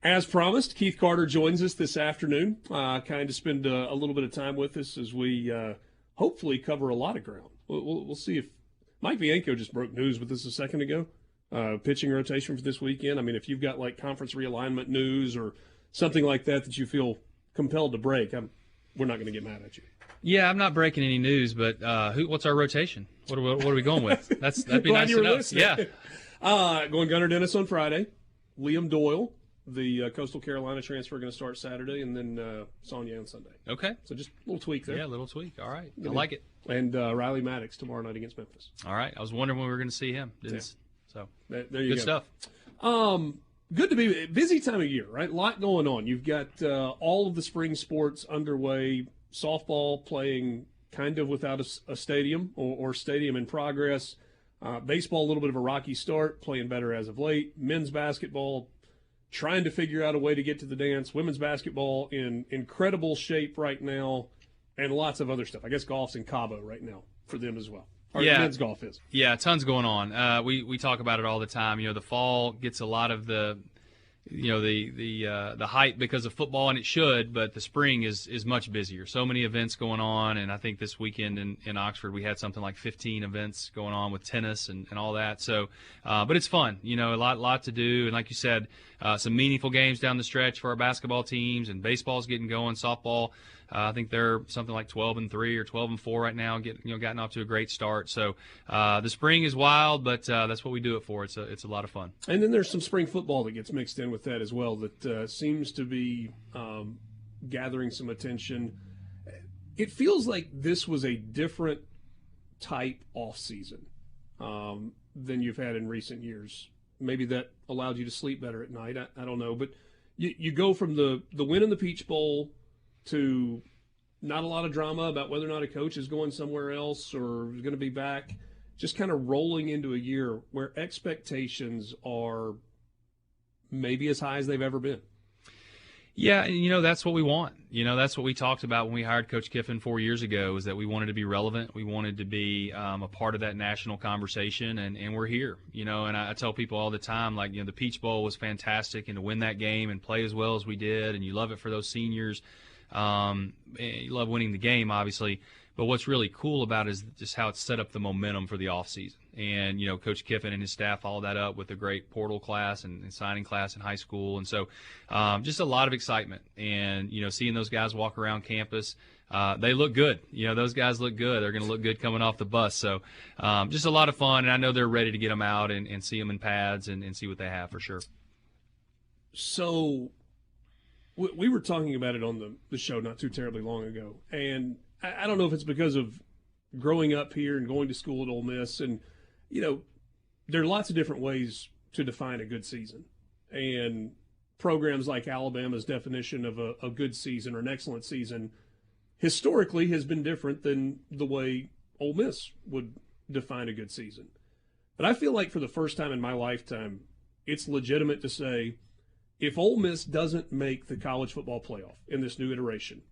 As promised, Keith Carter joins us this afternoon, kind of spend a little bit of time with us as we hopefully cover a lot of ground. We'll see if Mike Bianco just broke news with us a second ago. Pitching rotation for this weekend. I mean, if you've got like conference realignment news or something like that you feel compelled to break, we're not going to get mad at you. Yeah, I'm not breaking any news, but what's our rotation? What are we going with? That'd be nice to know. Yeah. Going Gunnar Dennis on Friday. Liam Doyle, the Coastal Carolina transfer, going to start Saturday, and then Sonia on Sunday. Okay. So just a little tweak there. Yeah, a little tweak. All right. I like it. And Riley Maddox tomorrow night against Memphis. All right. I was wondering when we were going to see him. So there you go. Good stuff. Good to be busy time of year, right? A lot going on. You've got all of the spring sports underway. Softball playing kind of without a stadium or stadium in progress. Baseball, a little bit of a rocky start, playing better as of late. Men's basketball, trying to figure out a way to get to the dance. Women's basketball in incredible shape right now, and lots of other stuff. I guess golf's in Cabo right now for them as well. Or men's golf is. Yeah, tons going on. We talk about it all the time. The fall gets a lot of the hype because of football, and it should, but the spring is much busier. So many events going on, and I think this weekend in Oxford we had something like 15 events going on with tennis and all that. So, but it's fun. A lot to do, and like you said, some meaningful games down the stretch for our basketball teams, and baseball's getting going. Softball, I think they're something like 12-3 or 12-4 right now, gotten off to a great start. So the spring is wild, but that's what we do it for. It's a lot of fun. And then there's some spring football that gets mixed in with that as well that seems to be gathering some attention. It feels like this was a different type off season than you've had in recent years. Maybe that allowed you to sleep better at night. I don't know, but you go from the win in the Peach Bowl to not a lot of drama about whether or not a coach is going somewhere else or is going to be back, just kind of rolling into a year where expectations are maybe as high as they've ever been. Yeah, and that's what we want. That's what we talked about when we hired Coach Kiffin 4 years ago, is that we wanted to be relevant. We wanted to be a part of that national conversation, and we're here. And I tell people all the time, like, the Peach Bowl was fantastic, and to win that game and play as well as we did, and you love it for those seniors. You love winning the game, obviously, but what's really cool about it is just how it set up the momentum for the offseason. And, Coach Kiffin and his staff followed that up with a great portal class and signing class in high school. And so just a lot of excitement. And, seeing those guys walk around campus, they look good. Those guys look good. They're going to look good coming off the bus. So just a lot of fun. And I know they're ready to get them out and see them in pads and see what they have for sure. So we were talking about it on the show not too terribly long ago. And I don't know if it's because of growing up here and going to school at Ole Miss. And, there are lots of different ways to define a good season. And programs like Alabama's definition of a good season or an excellent season historically has been different than the way Ole Miss would define a good season. But I feel like for the first time in my lifetime, it's legitimate to say, if Ole Miss doesn't make the college football playoff in this new iteration,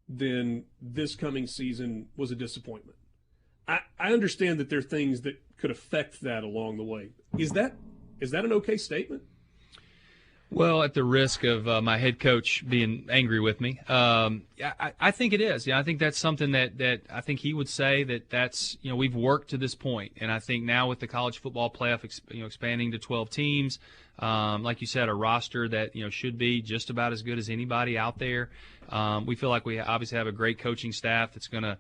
then this coming season was a disappointment. I understand that there are things that could affect that along the way. Is that an okay statement? Well, at the risk of my head coach being angry with me, I think it is. I think that's something that I think he would say that's we've worked to this point, and I think now with the college football playoff expanding to 12 teams, like you said, a roster that should be just about as good as anybody out there. We feel like we obviously have a great coaching staff that's going to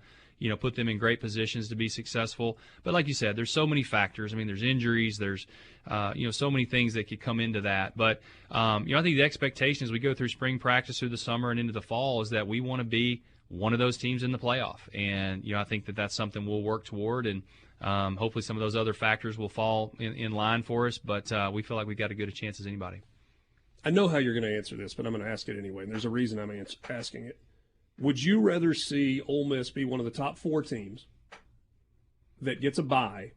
put them in great positions to be successful. But like you said, there's so many factors. I mean, there's injuries, there's so many things that could come into that. But I think the expectation as we go through spring practice through the summer and into the fall is that we want to be one of those teams in the playoff. And I think that's something we'll work toward, and hopefully some of those other factors will fall in line for us. But we feel like we've got as good a chance as anybody. I know how you're going to answer this, but I'm going to ask it anyway. And there's a reason I'm asking it. Would you rather see Ole Miss be one of the top 4 teams that gets a bye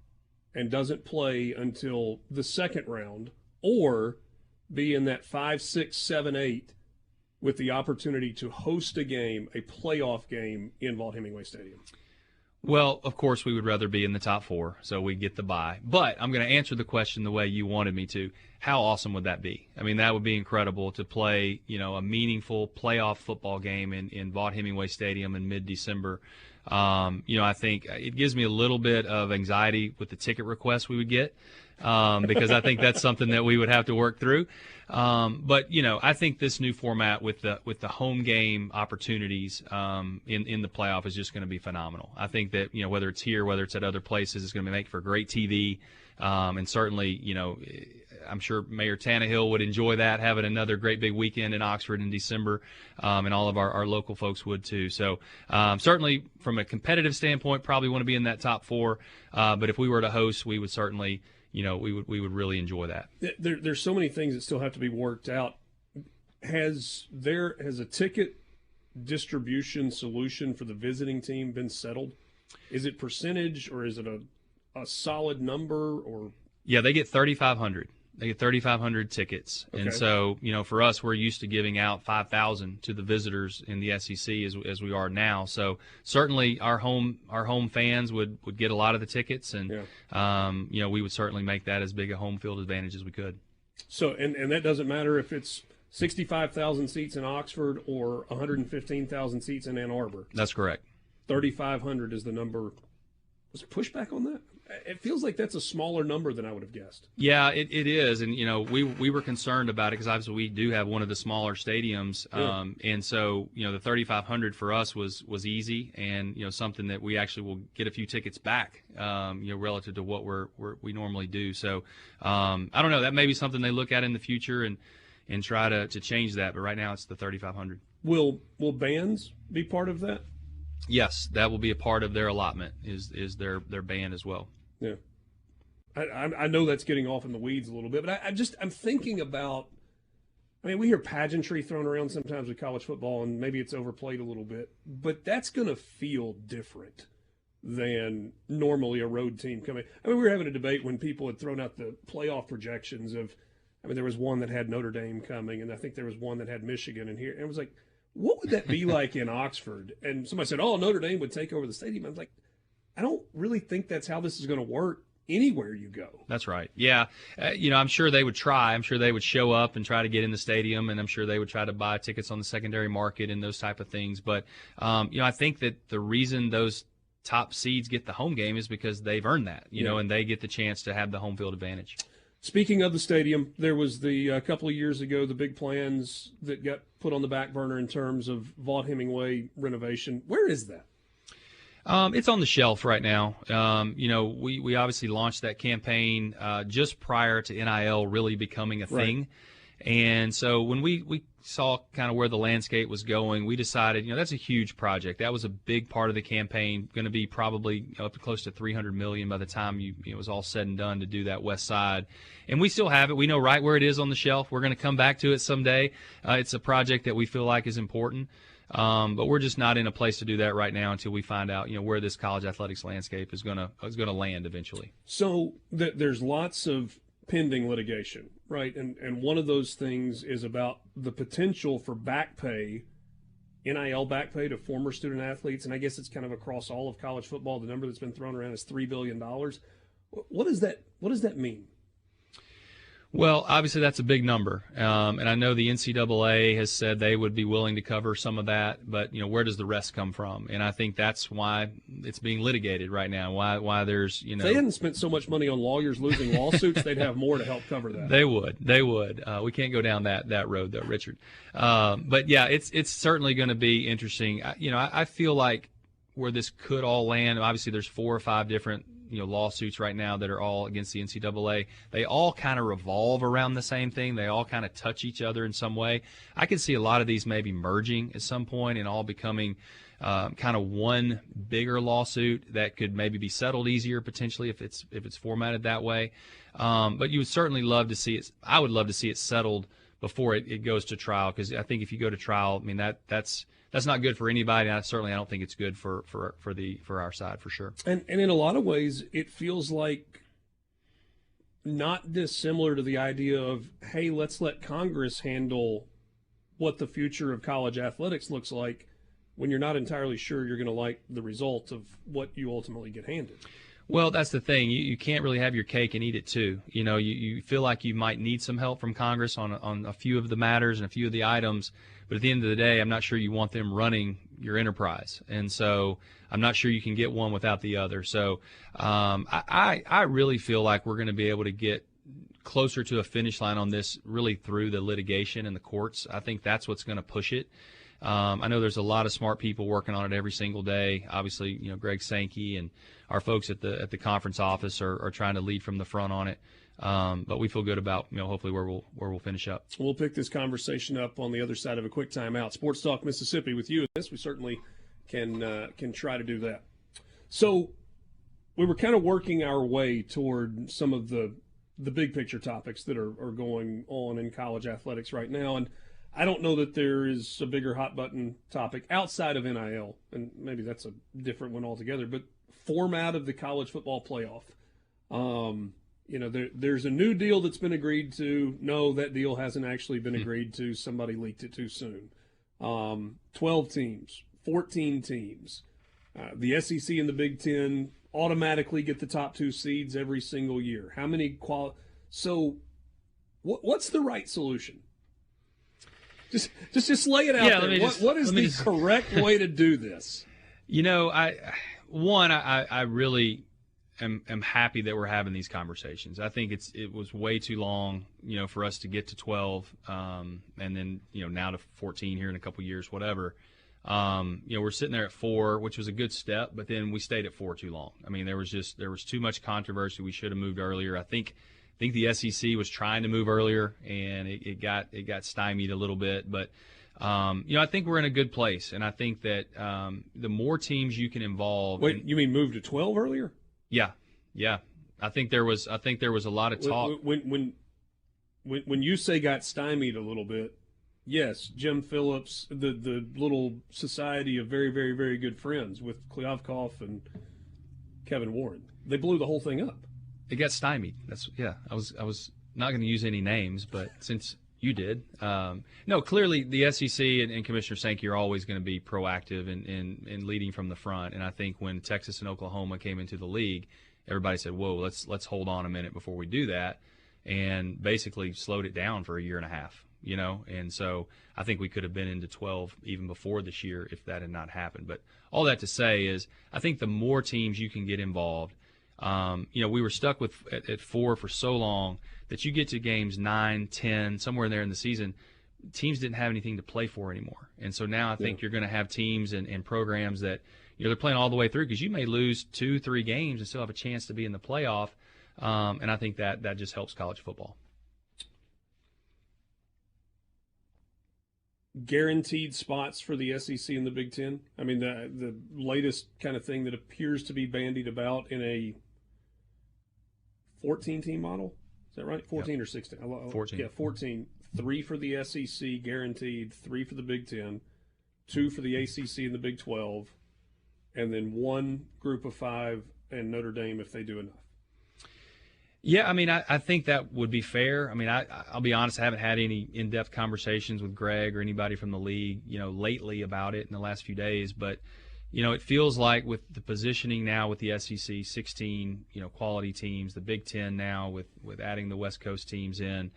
and doesn't play until the second round, or be in that 5, 6, 7, 8 with the opportunity to host a game, a playoff game in Vaught Hemingway Stadium? Well, of course, we would rather be in the top 4, so we get the bye. But I'm going to answer the question the way you wanted me to. How awesome would that be? I mean, that would be incredible to play, a meaningful playoff football game in Vaught-Hemingway Stadium in mid-December. I think it gives me a little bit of anxiety with the ticket requests we would get, because I think that's something that we would have to work through. But I think this new format with the home game opportunities in the playoff is just going to be phenomenal. I think that whether it's here, whether it's at other places, it's going to make for great TV, and certainly I'm sure Mayor Tannehill would enjoy that, having another great big weekend in Oxford in December, and all of our local folks would too. So certainly from a competitive standpoint, probably want to be in that top 4. But if we were to host, we would certainly, we would really enjoy that. There's so many things that still have to be worked out. Has a ticket distribution solution for the visiting team been settled? Is it percentage, or is it a solid number? Or yeah, they get 3,500. They get 3,500 tickets. Okay. And so, for us, we're used to giving out 5,000 to the visitors in the SEC as we are now. So certainly our home fans would get a lot of the tickets, and we would certainly make that as big a home field advantage as we could. So and that doesn't matter if it's 65,000 seats in Oxford or 115,000 seats in Ann Arbor. That's correct. 3,500 is the number. Was there pushback on that? It feels like that's a smaller number than I would have guessed. Yeah, it is. And, we were concerned about it because obviously we do have one of the smaller stadiums. Yeah. And so, the 3,500 for us was easy, and, something that we actually will get a few tickets back, relative to what we normally do. So, I don't know. That may be something they look at in the future and try to change that. But right now it's the 3,500. Will bands be part of that? Yes, that will be a part of their allotment, is their band as well. Yeah. I know that's getting off in the weeds a little bit, but I'm thinking about, we hear pageantry thrown around sometimes with college football, and maybe it's overplayed a little bit, but that's going to feel different than normally a road team coming. We were having a debate when people had thrown out the playoff projections of, there was one that had Notre Dame coming, and I think there was one that had Michigan in here, and it was like, what would that be like in Oxford? And somebody said, Notre Dame would take over the stadium. I was like, I don't really think that's how this is going to work anywhere you go. That's right. Yeah. I'm sure they would try. I'm sure they would show up and try to get in the stadium, and I'm sure they would try to buy tickets on the secondary market and those type of things. But, I think that the reason those top seeds get the home game is because they've earned that, and they get the chance to have the home field advantage. Speaking of the stadium, there was a couple of years ago, the big plans that got put on the back burner in terms of Vaught-Hemingway renovation. Where is that? It's on the shelf right now. We obviously launched that campaign just prior to NIL really becoming a thing. Right. And so when we saw kind of where the landscape was going, we decided, that's a huge project. That was a big part of the campaign, going to be probably up to close to $300 million by the time it was all said and done to do that west side. And we still have it. We know right where it is on the shelf. We're going to come back to it someday. It's a project that we feel like is important. But we're just not in a place to do that right now until we find out, where this college athletics landscape is going to land eventually. So there's lots of pending litigation, right? And one of those things is about the potential for back pay, NIL back pay to former student athletes, and I guess it's kind of across all of college football. The number that's been thrown around is $3 billion. What does that mean? Well, obviously that's a big number, and I know the NCAA has said they would be willing to cover some of that, but where does the rest come from? And I think that's why it's being litigated right now. Why there's If they hadn't spent so much money on lawyers losing lawsuits, they'd have more to help cover that. They would. We can't go down that road though, Richard. But yeah, it's certainly going to be interesting. I feel like where this could all land. Obviously, there's 4 or 5 different lawsuits right now that are all against the NCAA. They all kind of revolve around the same thing. They all kind of touch each other in some way. I could see a lot of these maybe merging at some point and all becoming kind of one bigger lawsuit that could maybe be settled easier potentially if it's formatted that way. But you would certainly love to see it. I would love to see it settled before it goes to trial, because I think if you go to trial, that's not good for anybody. I don't think it's good for our side for sure. And in a lot of ways, it feels like not dissimilar to the idea of, hey, let's let Congress handle what the future of college athletics looks like, when you're not entirely sure you're going to like the result of what you ultimately get handed. Well, that's the thing. You can't really have your cake and eat it too. You feel like you might need some help from Congress on a few of the matters and a few of the items, but at the end of the day, I'm not sure you want them running your enterprise. And so I'm not sure you can get one without the other. So I really feel like we're going to be able to get closer to a finish line on this really through the litigation and the courts. I think that's what's going to push it. I know there's a lot of smart people working on it every single day. Obviously, Greg Sankey and our folks at the conference office are trying to lead from the front on it. But we feel good about hopefully where we'll finish up. We'll pick this conversation up on the other side of a quick timeout. Sports Talk Mississippi with you. Yes, we certainly can try to do that. So we were kind of working our way toward some of the big picture topics that are going on in college athletics right now, and I don't know that there is a bigger hot button topic outside of NIL, and maybe that's a different one altogether, but format of the college football playoff. There's a new deal that's been agreed to. No, that deal hasn't actually been agreed to. Somebody leaked it too soon. 12 teams, 14 teams. The SEC and the Big Ten automatically get the top 2 seeds every single year. How many So what's the right solution? Just lay it out there. What is the correct way to do this? I really am happy that we're having these conversations. I think it was way too long, for us to get to 12, and then now to 14 here in a couple years, whatever. We're sitting there at 4, which was a good step, but then we stayed at 4 too long. I mean, there was too much controversy. We should have moved earlier. I think the SEC was trying to move earlier, and it got stymied a little bit. But I think we're in a good place, and I think that the more teams you can involve. Wait, you mean move to 12 earlier? Yeah. I think there was a lot of talk. When you say got stymied a little bit, yes, Jim Phillips, the little society of very, very, very good friends with Kliavkoff and Kevin Warren, they blew the whole thing up. It got stymied. I was not going to use any names, but since you did, no, clearly the SEC and Commissioner Sankey are always going to be proactive in leading from the front. And I think when Texas and Oklahoma came into the league, everybody said, "Whoa, let's hold on a minute before we do that," and basically slowed it down for a year and a half. And so I think we could have been into 12 even before this year if that had not happened. But all that to say is, I think the more teams you can get involved. We were stuck at 4 for so long that you get to games 9, 10, somewhere in there in the season, teams didn't have anything to play for anymore. And so now I think you're going to have teams and programs that they're playing all the way through, because you may lose 2, 3 games and still have a chance to be in the playoff. And I think that just helps college football. Guaranteed spots for the SEC and the Big Ten. I mean, the latest kind of thing that appears to be bandied about in a 14-team model. Is that right? 14 yep. Or 16? 14. Yeah, 14. 3 for the SEC guaranteed, 3 for the Big Ten, 2 for the ACC and the Big 12, and then 1 group of 5 and Notre Dame if they do enough. Yeah, I mean, I think that would be fair. I mean, I'll be honest, I haven't had any in-depth conversations with Greg or anybody from the league, lately about it in the last few days. But, it feels like with the positioning now with the SEC, 16, quality teams, the Big Ten now with adding the West Coast teams in,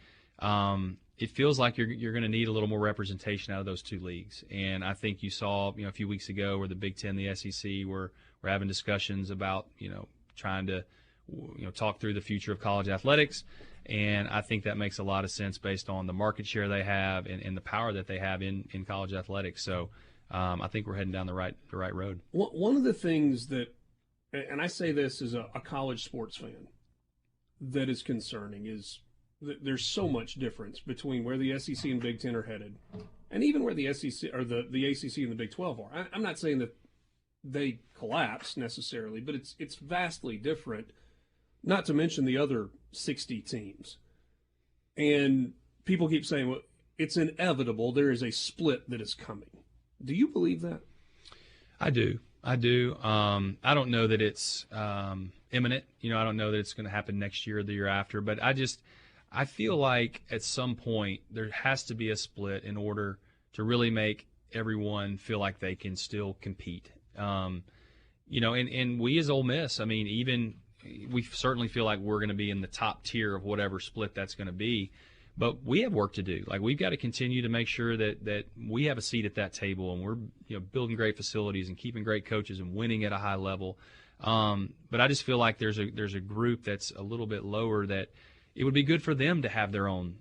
it feels like you're going to need a little more representation out of those 2 leagues. And I think you saw, a few weeks ago where the Big Ten, the SEC were having discussions about, trying to talk through the future of college athletics, and I think that makes a lot of sense based on the market share they have and the power that they have in college athletics. So I think we're heading down the right road. One of the things that, and I say this as a college sports fan, that is concerning is that there's so much difference between where the SEC and Big Ten are headed, and even where the SEC or the ACC and the Big 12 are. I'm not saying that they collapse necessarily, but it's vastly different. Not to mention the other 60 teams. And people keep saying, well, it's inevitable. There is a split that is coming. Do you believe that? I do. I don't know that it's imminent. I don't know that it's going to happen next year or the year after. But I feel like at some point there has to be a split in order to really make everyone feel like they can still compete. And we as Ole Miss, I mean, even we certainly feel like we're going to be in the top tier of whatever split that's going to be. But we have work to do. Like, we've got to continue to make sure that we have a seat at that table, and we're building great facilities and keeping great coaches and winning at a high level. But I just feel like there's a group that's a little bit lower that it would be good for them to have their own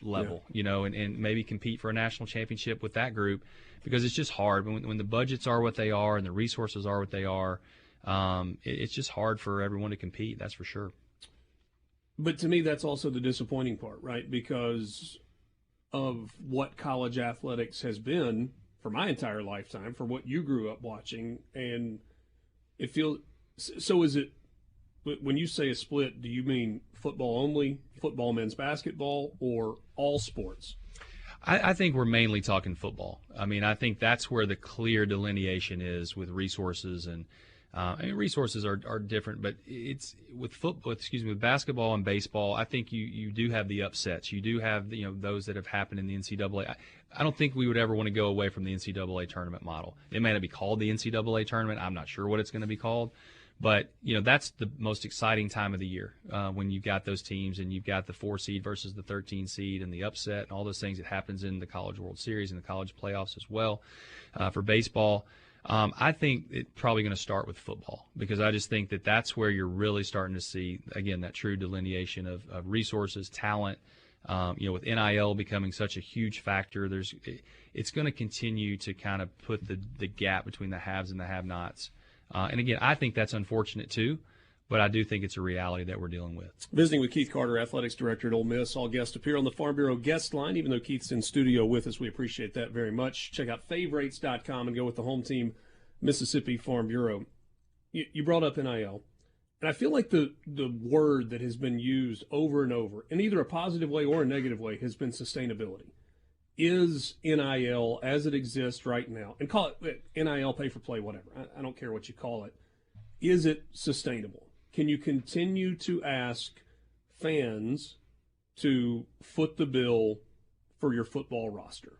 level, and maybe compete for a national championship with that group, because it's just hard when the budgets are what they are and the resources are what they are. It's just hard for everyone to compete. That's for sure. But to me, that's also the disappointing part, right? Because of what college athletics has been for my entire lifetime, for what you grew up watching, and it feels so. Is it, when you say a split, do you mean football only, football, men's basketball, or all sports? I think we're mainly talking football. I mean, I think that's where the clear delineation is with resources, and resources are different, but it's with basketball and baseball. I think you do have the upsets. You do have those that have happened in the NCAA. I don't think we would ever want to go away from the NCAA tournament model. It may not be called the NCAA tournament. I'm not sure what it's going to be called, but that's the most exciting time of the year when you've got those teams and you've got the 4 seed versus the 13 seed and the upset and all those things that happens in the College World Series and the college playoffs as well. For baseball, I think it's probably going to start with football, because I just think that that's where you're really starting to see, again, that true delineation of resources, talent. With NIL becoming such a huge factor, it's going to continue to kind of put the gap between the haves and the have-nots. And again, I think that's unfortunate too, but I do think it's a reality that we're dealing with. Visiting with Keith Carter, Athletics Director at Ole Miss. All guests appear on the Farm Bureau guest line. Even though Keith's in studio with us, we appreciate that very much. Check out favorites.com and go with the home team, Mississippi Farm Bureau. You brought up NIL, and I feel like the word that has been used over and over, in either a positive way or a negative way, has been sustainability. Is NIL, as it exists right now, and call it NIL, pay for play, whatever, I don't care what you call it, is it sustainable? Can you continue to ask fans to foot the bill for your football roster?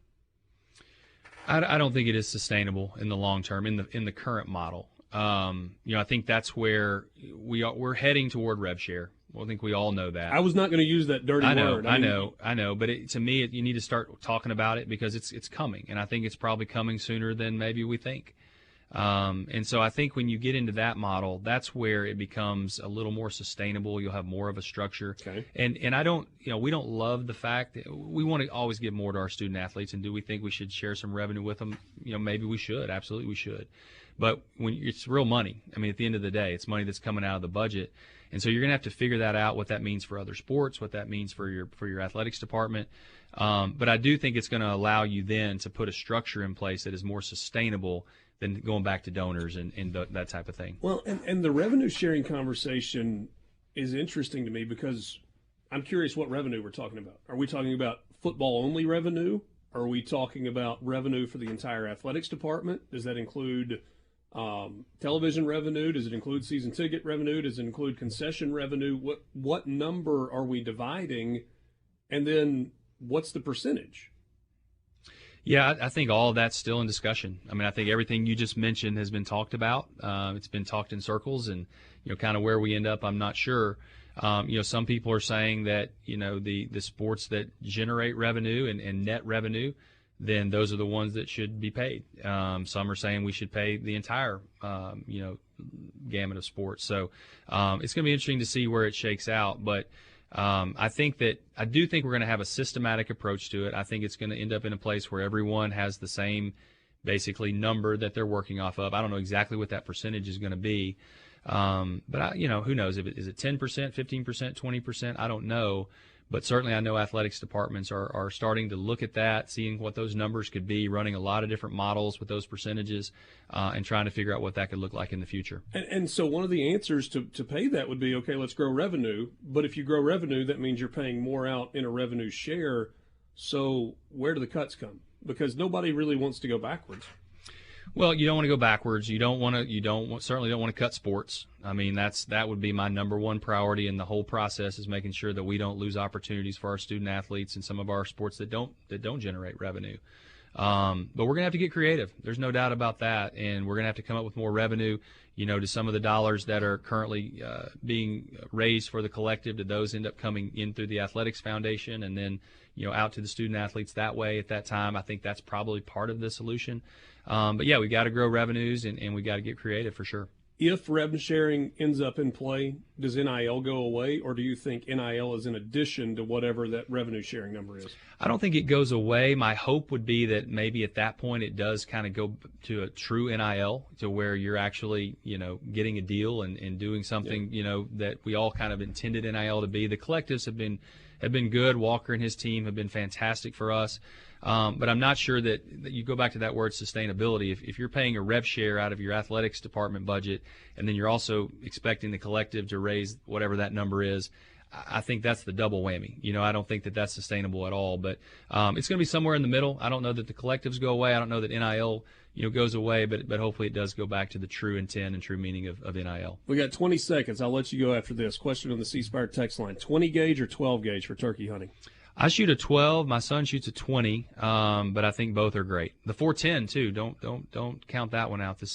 I don't think it is sustainable in the long term in the current model. I think that's where we're heading toward rev share. Well, I think we all know that. I was not going to use that dirty word. I know. But to me, you need to start talking about it, because it's coming, and I think it's probably coming sooner than maybe we think. And so I think when you get into that model, that's where it becomes a little more sustainable. You'll have more of a structure. Okay. And I don't, we don't love the fact that we want to always give more to our student athletes. And do we think we should share some revenue with them? Maybe we should. Absolutely, we should. But when it's real money, I mean, at the end of the day, it's money that's coming out of the budget. And so you're going to have to figure that out, what that means for other sports, what that means for your athletics department. But I do think it's going to allow you then to put a structure in place that is more sustainable than going back to donors and that type of thing. Well, and the revenue sharing conversation is interesting to me, because I'm curious what revenue we're talking about. Are we talking about football only revenue? Are we talking about revenue for the entire athletics department? Does that include television revenue? Does it include season ticket revenue? Does it include concession revenue? What number are we dividing? And then what's the percentage? Yeah, I think all of that's still in discussion. I mean, I think everything you just mentioned has been talked about. It's been talked in circles, and kind of where we end up, I'm not sure. Some people are saying that the sports that generate revenue and net revenue, then those are the ones that should be paid. Some are saying we should pay the entire gamut of sports. So it's going to be interesting to see where it shakes out, but. I do think we're going to have a systematic approach to it. I think it's going to end up in a place where everyone has the same, basically, number that they're working off of. I don't know exactly what that percentage is going to be, but who knows? Is it 10%, 15%, 20%? I don't know. But certainly I know athletics departments are starting to look at that, seeing what those numbers could be, running a lot of different models with those percentages, and trying to figure out what that could look like in the future. And so one of the answers to pay that would be, okay, let's grow revenue. But if you grow revenue, that means you're paying more out in a revenue share. So where do the cuts come? Because nobody really wants to go backwards. Well, you don't want to go backwards. Certainly don't want to cut sports. I mean, that would be my number one priority in the whole process, is making sure that we don't lose opportunities for our student athletes in some of our sports that don't generate revenue. But we're going to have to get creative. There's no doubt about that. And we're going to have to come up with more revenue, to some of the dollars that are currently being raised for the collective, to those end up coming in through the Athletics Foundation and then, out to the student athletes that way at that time. I think that's probably part of the solution. But, yeah, we got to grow revenues and we got to get creative for sure. If revenue sharing ends up in play, does NIL go away, or do you think NIL is in addition to whatever that revenue sharing number is? I don't think it goes away. My hope would be that maybe at that point it does kind of go to a true NIL, to where you're actually, getting a deal and doing something, that we all kind of intended NIL to be. The collectives have been good. Walker and his team have been fantastic for us. But I'm not sure that you go back to that word sustainability. If you're paying a rev share out of your athletics department budget, and then you're also expecting the collective to raise whatever that number is, I think that's the double whammy. I don't think that that's sustainable at all. But it's going to be somewhere in the middle. I don't know that the collectives go away. I don't know that NIL goes away, but hopefully it does go back to the true intent and true meaning of NIL. We got 20 seconds. I'll let you go after this. Question on the C-Spire text line: 20 gauge or 12 gauge for turkey hunting? I shoot a 12. My son shoots a 20, but I think both are great. The 410 too. Don't count that one out. The